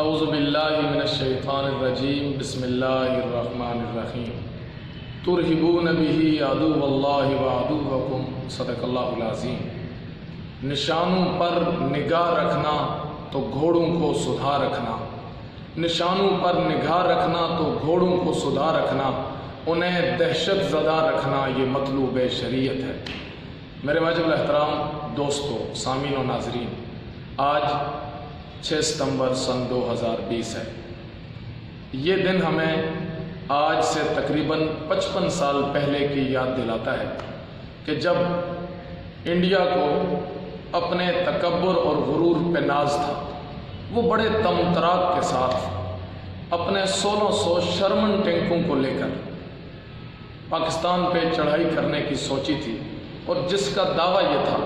اعوذ باللہ من الشیطان الرجیم بسم اللہ الرحمن الرحیم ترہبون بہ عدو اللہ وعدوکم صدق اللہ العظیم۔ نشانوں پر نگاہ رکھنا تو گھوڑوں کو سدھا رکھنا، نشانوں پر نگاہ رکھنا تو گھوڑوں کو سدھا رکھنا، انہیں دہشت زدہ رکھنا یہ مطلوب شریعت ہے۔ میرے واجب الاحترام دوستو، سامعین و ناظرین، آج 6 ستمبر سن 2020 ہے۔ یہ دن ہمیں آج سے تقریباً 55 سال پہلے کی یاد دلاتا ہے کہ جب انڈیا کو اپنے تکبر اور غرور پہ ناز تھا، وہ بڑے تمطراق کے ساتھ اپنے 1600 شرمن ٹینکوں کو لے کر پاکستان پہ چڑھائی کرنے کی سوچی تھی، اور جس کا دعویٰ یہ تھا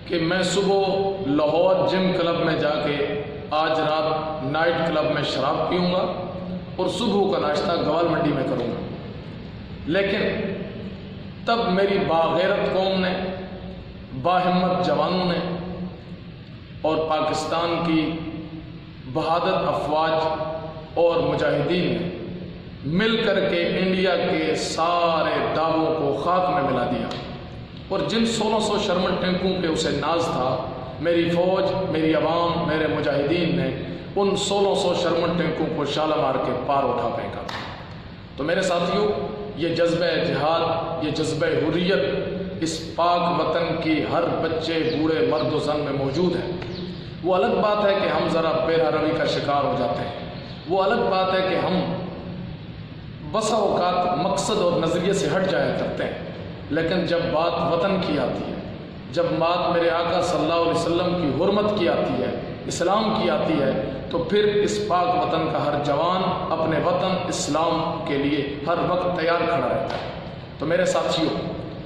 کہ میں صبح لاہور جم کلب میں جا کے آج رات نائٹ کلب میں شراب پیوں گا اور صبح کا ناشتہ گوال منڈی میں کروں گا۔ لیکن تب میری باغیرت قوم نے، باہمت جوانوں نے اور پاکستان کی بہادر افواج اور مجاہدین نے مل کر کے انڈیا کے سارے دعووں کو خاک میں ملا دیا، اور جن 1600 شرمن ٹینکوں پہ اسے ناز تھا، میری فوج، میری عوام، میرے مجاہدین نے ان 1600 شرمن ٹینکوں کو شعلہ مار کے پار اٹھا پھینکا۔ تو میرے ساتھیوں، یہ جذبہ جہاد، یہ جذبہ حریت اس پاک وطن کی ہر بچے، بوڑھے، مرد و زن میں موجود ہے۔ وہ الگ بات ہے کہ ہم ذرا بے روی کا شکار ہو جاتے ہیں، وہ الگ بات ہے کہ ہم بسا اوقات مقصد اور نظریے سے ہٹ جایا کرتے ہیں، لیکن جب بات وطن کی آتی ہے، جب بات میرے آقا صلی اللہ علیہ وسلم کی حرمت کی آتی ہے، اسلام کی آتی ہے، تو پھر اس پاک وطن کا ہر جوان اپنے وطن اسلام کے لیے ہر وقت تیار کھڑا رہتا ہے۔ تو میرے ساتھیوں،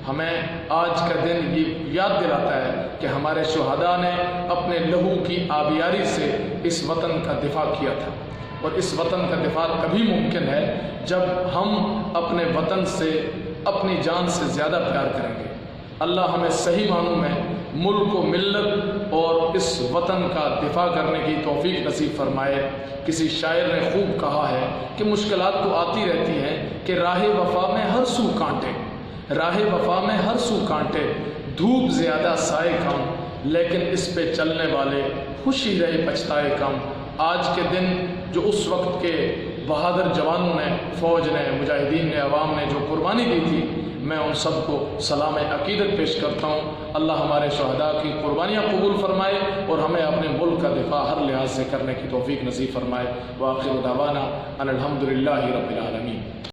ہمیں آج کا دن یہ یاد دلاتا ہے کہ ہمارے شہداء نے اپنے لہو کی آبیاری سے اس وطن کا دفاع کیا تھا، اور اس وطن کا دفاع تبھی ممکن ہے جب ہم اپنے وطن سے، اپنی جان سے زیادہ پیار کریں گے۔ اللہ ہمیں صحیح معنوں میں ملک و ملت اور اس وطن کا دفاع کرنے کی توفیق نصیب فرمائے۔ کسی شاعر نے خوب کہا ہے کہ مشکلات تو آتی رہتی ہیں کہ راہ وفا میں ہر سو کانٹے، راہ وفا میں ہر سو کانٹے، دھوپ زیادہ سائے کم، لیکن اس پہ چلنے والے خوشی رہے پچھتائے کم۔ آج کے دن جو اس وقت کے بہادر جوانوں نے، فوج نے، مجاہدین نے، عوام نے جو قربانی دی تھی، میں ان سب کو سلام عقیدت پیش کرتا ہوں۔ اللہ ہمارے شہداء کی قربانیاں قبول فرمائے اور ہمیں اپنے ملک کا دفاع ہر لحاظ سے کرنے کی توفیق نصیب فرمائے۔ وآخر دعوانا ان الحمد للہ رب العالمین۔